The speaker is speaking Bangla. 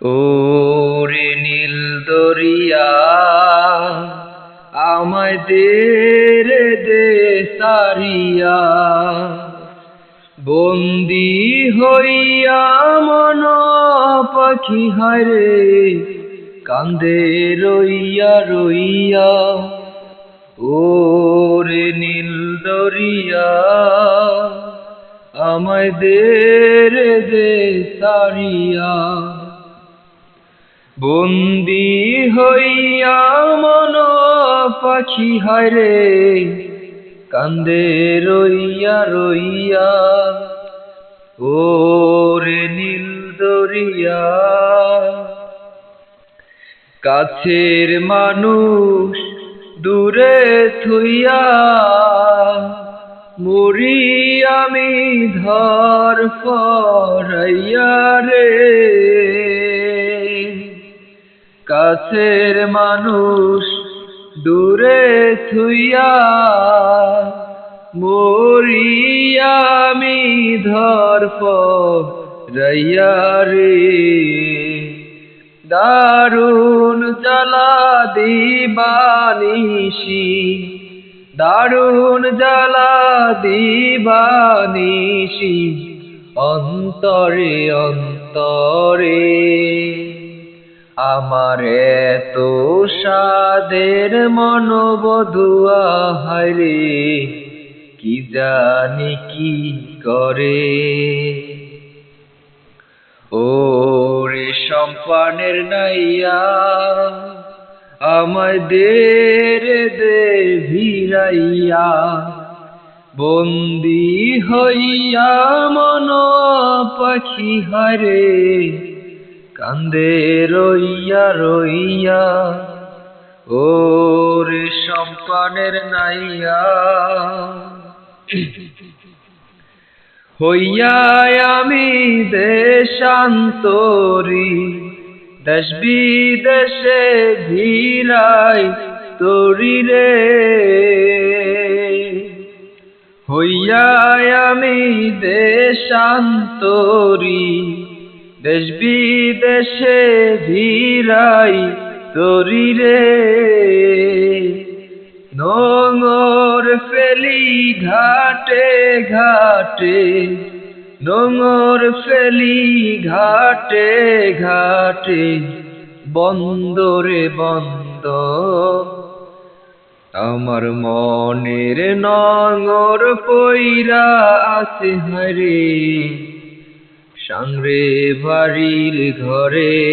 ওরে নীল দরিয়া আমায় দে সারিয়া, বন্দি হইয়া মন পাখি হায়রে কান্দে রইয়া রইয়া। ওরে নীল দরিয়া আমায় দে সারিয়া, বন্দি হইয়া মন পাখি হায়রে কান্দে রইয়া রইয়া। ওরে নীল দরিয়া কাছের মানুষ দূরে থুইয়া, মরি আমি ধড়ফড়াইয়া রে। কাছের মানুষ দূরে থুইয়া, মরি আমি ধড়ফড়াইয়া রে। দারুণ জ্বালা দিবানিশি, দারুণ জ্বালা দিবানিশি, অন্তরে অন্তরে। আমার এত সাদের মনোবধুয়া হায়রে কি জানি কি করে। ওরে সম্পানের নাইয়া আমায় দে ভিড়াইয়া, বন্দি হইয়া মন পাখি হায়রে কান্দে রইয়া রইয়া। ওরে সম্পানের নাইয়া হইয়া আমি দেশান্তরী, দেশ বিদেশে ঘিরাই তরি রে। হইয়া আমি দেশান্তরী, দেশ বিদেশে ঘিরাই তরি রে। নোঙর ফেলি ঘাটে ঘাটে, নোঙর ফেলি ঘাটে ঘাটে, বন্দরে বন্দ। আমার মনের নোঙর পইরা আছে হায়রে সাংরে বাড়ির ঘরে।